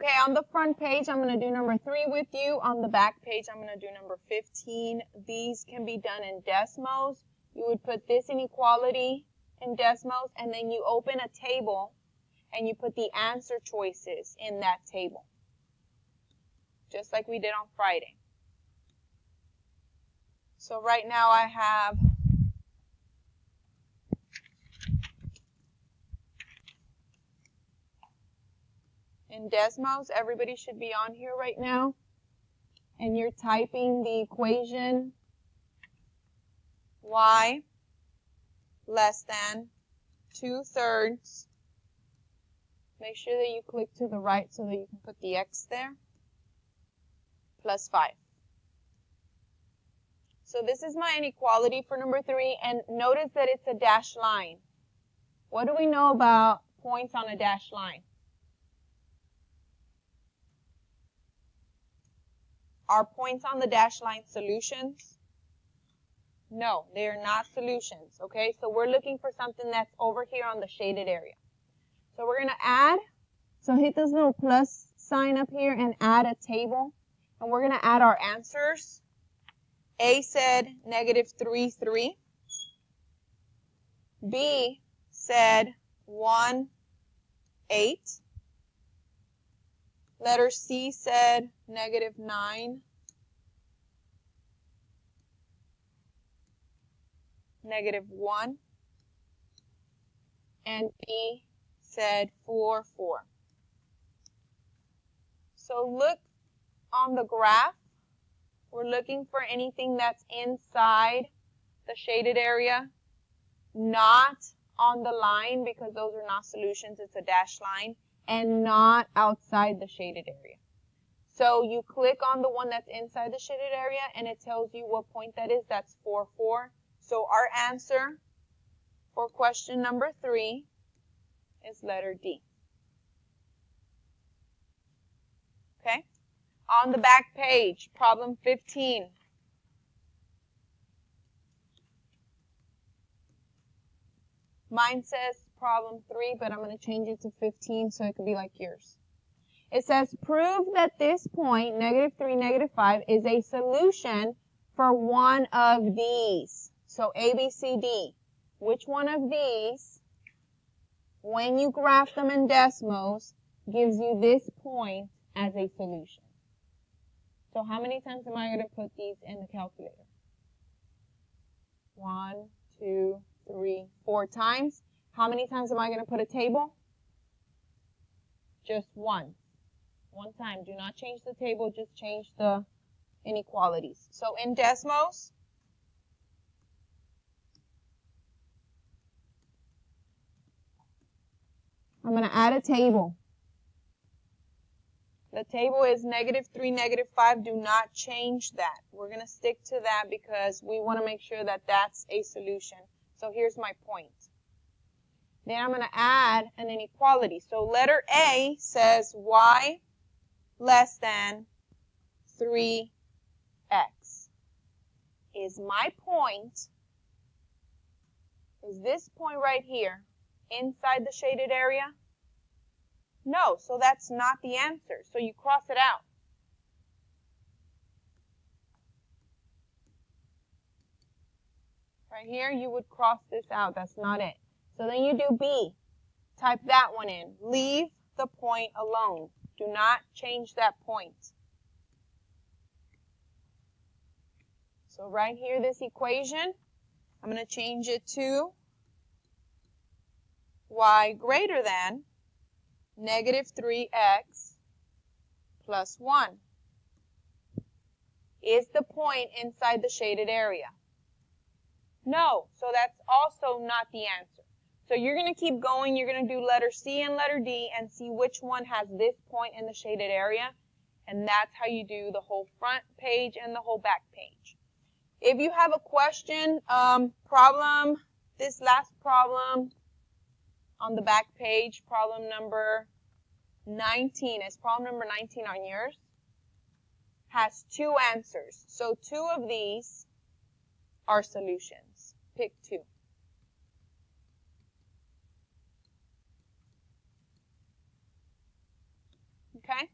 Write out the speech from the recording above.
Okay, on the front page, I'm going to do number 3 with you. On the back page, I'm going to do number 15. These can be done in decimals. You would put this inequality in decimals, and then you open a table, and you put the answer choices in that table, just like we did on Friday. So right now I have in decimals, everybody should be on here right now, and you're typing the equation y less than 2/3. Make sure that you click to the right so that you can put the x there, plus 5. So this is my inequality for number 3, and notice that it's a dashed line. What do we know about points on a dashed line? Are points on the dashed line solutions? No, they are not solutions, okay? So we're looking for something that's over here on the shaded area. So we're going to add, so hit this little plus sign up here and add a table. And we're going to add our answers. A said -3, 3. B said 1, 8. Letter C said -9, -1. And D said 4, 4. So look on the graph. We're looking for anything that's inside the shaded area, not on the line because those are not solutions, it's a dashed line, and not outside the shaded area. So you click on the one that's inside the shaded area and it tells you what point that is. That's 4, 4. So our answer for question number 3 is letter D. Okay? On the back page, problem 15. Mine says problem 3, but I'm going to change it to 15 so it could be like yours. It says, prove that this point, -3, -5, is a solution for one of these. So A, B, C, D. Which one of these, when you graph them in decimals, gives you this point as a solution? So how many times am I going to put these in the calculator? 1, 2, 3, 4 times. How many times am I going to put a table? Just one. One time. Do not change the table, just change the inequalities. So in decimals, I'm going to add a table. The table is -3, -5. Do not change that. We're going to stick to that because we want to make sure that that's a solution. So here's my point. Then I'm going to add an inequality. So letter A says y less than 3x. Is my point, is this point right here inside the shaded area? No, so that's not the answer. So you cross it out. Right here, you would cross this out. That's not it. So then you do B. Type that one in. Leave the point alone. Do not change that point. So right here, this equation, I'm going to change it to y greater than -3x plus 1 is the point inside the shaded area. No, so that's also not the answer. So you're going to keep going. You're going to do letter C and letter D and see which one has this point in the shaded area. And that's how you do the whole front page and the whole back page. If you have a question, this last problem on the back page, problem number 19, is problem number 19 on yours, has 2 answers. So 2 of these are solutions. Pick 2. Okay?